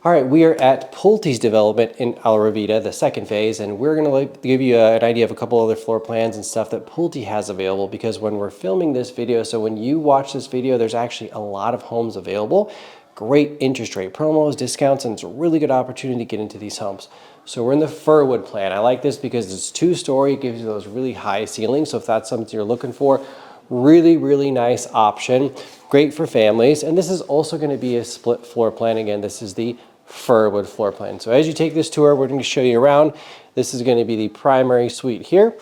All right, we are at Pulte's development in Aloravita, the second phase, and we're going to give you an idea of a couple other floor plans and stuff that Pulte has available, because when we're filming this video, so when you watch this video, there's actually a lot of homes available, great interest rate promos, discounts, and it's a really good opportunity to get into these homes. So we're in the Firwood plan. I like this because it's 2-story, it gives you those really high ceilings, so if that's something you're looking for, really nice option, great for families. And this is also going to be a split floor plan. Again, this is the Firwood floor plan. So as you take this tour, we're going to show you around. This is going to be the primary suite here.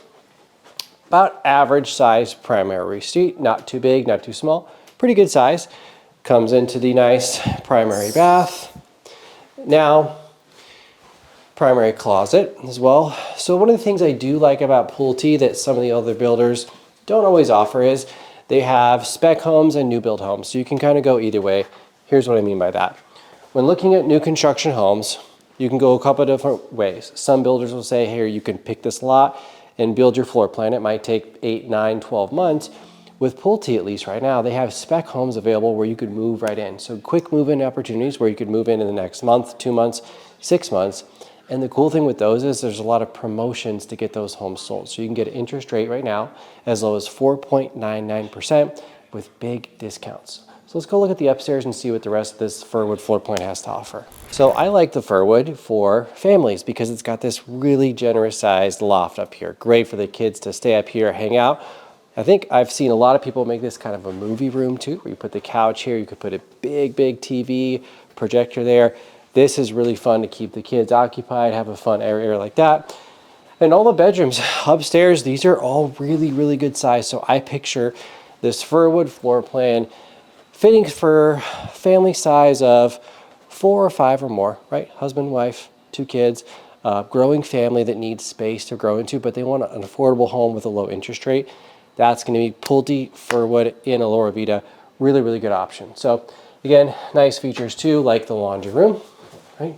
About average size primary suite, not too big, not too small, pretty good size. Comes into the nice primary bath. Now, primary closet as well. So one of the things I do like about Pulte that some of the other builders don't always offer is they have spec homes and new build homes. So you can kind of go either way. Here's what I mean by that. When looking at new construction homes, you can go a couple of different ways. Some builders will say, here, you can pick this lot and build your floor plan. It might take 8, 9, 12 months. With Pulte, at least right now, they have spec homes available where you could move right in. So quick move-in opportunities where you could move in the next month, 2 months, 6 months. And the cool thing with those is there's a lot of promotions to get those homes sold. So you can get an interest rate right now as low as 4.99% with big discounts. So let's go look at the upstairs and see what the rest of this Firwood floor plan has to offer. So I like the Firwood for families because it's got this really generous sized loft up here. Great for the kids to stay up here, hang out. I think I've seen a lot of people make this kind of a movie room too, where you put the couch here, you could put a big TV, projector there. This is really fun to keep the kids occupied, have a fun area like that. And all the bedrooms upstairs, these are all really good size. So I picture this Firwood floor plan fitting for family size of 4 or 5 or more, right? Husband, wife, 2 kids, growing family that needs space to grow into, but they want an affordable home with a low interest rate. That's going to be Pulte Firwood in Aloravita. Really good option. So again, nice features too, like the laundry room. Right?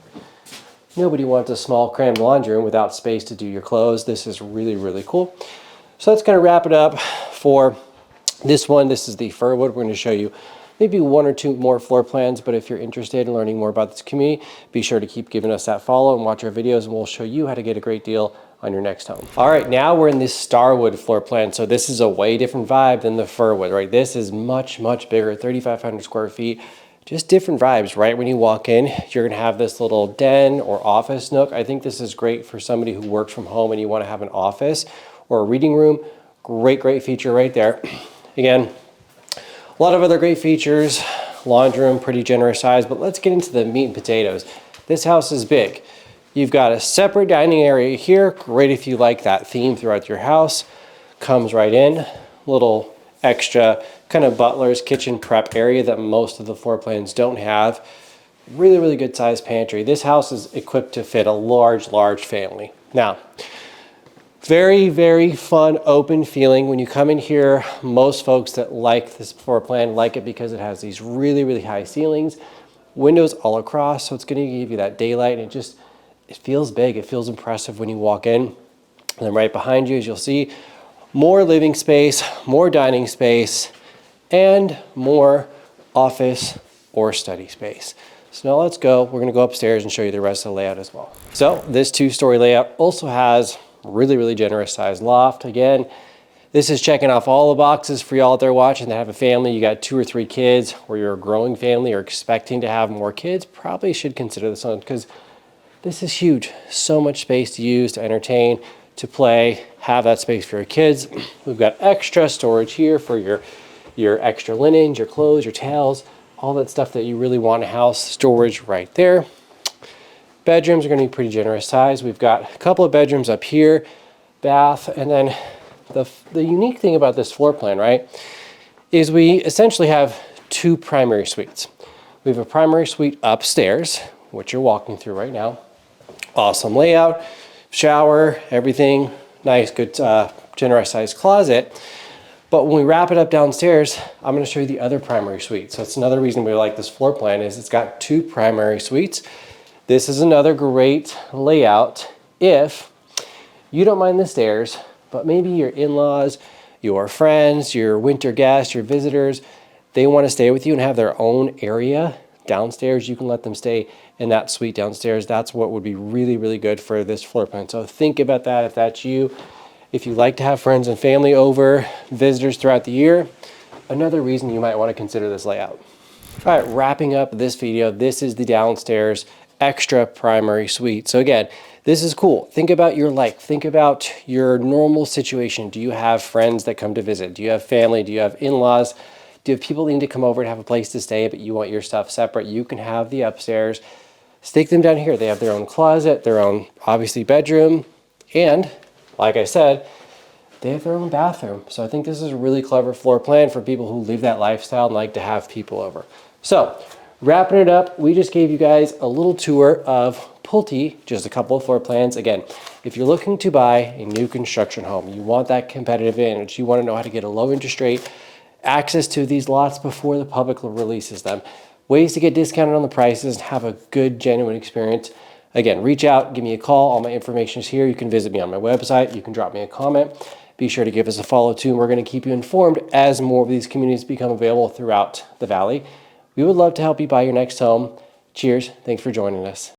Nobody wants a small crammed laundry room without space to do your clothes. This is really cool. So that's going to wrap it up for this one. This is the Firwood. We're going to show you maybe 1 or 2 more floor plans, but if you're interested in learning more about this community, be sure to keep giving us that follow and watch our videos, and we'll show you how to get a great deal on your next home. All right, now we're in this Starwood floor plan. So this is a way different vibe than the Firwood, right? This is much bigger, 3,500 square feet. Just different vibes, right? When you walk in, you're gonna have this little den or office nook. I think this is great for somebody who works from home and you wanna have an office or a reading room. Great feature right there. Again, a lot of other great features. Laundry room, pretty generous size, but let's get into the meat and potatoes. This house is big. You've got a separate dining area here. Great if you like that theme throughout your house. Comes right in, little extra kind of butler's kitchen prep area that most of the floor plans don't have. Really good sized pantry. This house is equipped to fit a large family. Now, very fun, open feeling. When you come in here, most folks that like this floor plan like it because it has these really high ceilings, windows all across, so it's going to give you that daylight, and it feels big. It feels impressive when you walk in. And then right behind you, as you'll see, more living space, more dining space, and more office or study space. So now let's go. We're going to go upstairs and show you the rest of the layout as well. So this 2-story layout also has really generous sized loft. Again, this is checking off all the boxes for y'all out there watching that have a family. You got 2 or 3 kids, or you're a growing family or expecting to have more kids, probably should consider this one because this is huge. So much space to use, to entertain, to play, have that space for your kids. We've got extra storage here for your extra linens, your clothes, your towels, all that stuff that you really want in a house. Storage right there. Bedrooms are going to be pretty generous size. We've got a couple of bedrooms up here, bath, and then the unique thing about this floor plan, right, is we essentially have 2 primary suites. We have a primary suite upstairs, which you're walking through right now. Awesome layout, shower, everything, nice, good, generous sized closet. But when we wrap it up downstairs, I'm going to show you the other primary suite. So it's another reason we like this floor plan is it's got 2 primary suites. This is another great layout if you don't mind the stairs, but maybe your in-laws, your friends, your winter guests, your visitors, they want to stay with you and have their own area. downstairs, you can let them stay in that suite downstairs. That's what would be really, really good for this floor plan. So think about that if that's you. If you like to have friends and family over, visitors throughout the year, another reason you might want to consider this layout. All right, wrapping up this video, this is the downstairs extra primary suite. So again, this is cool. Think about your life. Think about your normal situation. Do you have friends that come to visit? Do you have family? Do you have in-laws? Do you have people that need to come over and have a place to stay, but you want your stuff separate? You can have the upstairs. Stick them down here. They have their own closet, their own, obviously, bedroom. And like I said, they have their own bathroom. So I think this is a really clever floor plan for people who live that lifestyle and like to have people over. So wrapping it up, we just gave you guys a little tour of Pulte, just a couple of floor plans. Again, if you're looking to buy a new construction home, you want that competitive advantage, you want to know how to get a low interest rate, access to these lots before the public releases them, ways to get discounted on the prices and have a good, genuine experience. Again, reach out, give me a call. All my information is here. You can visit me on my website. You can drop me a comment. Be sure to give us a follow too, and we're going to keep you informed as more of these communities become available throughout the valley. We would love to help you buy your next home. Cheers. Thanks for joining us.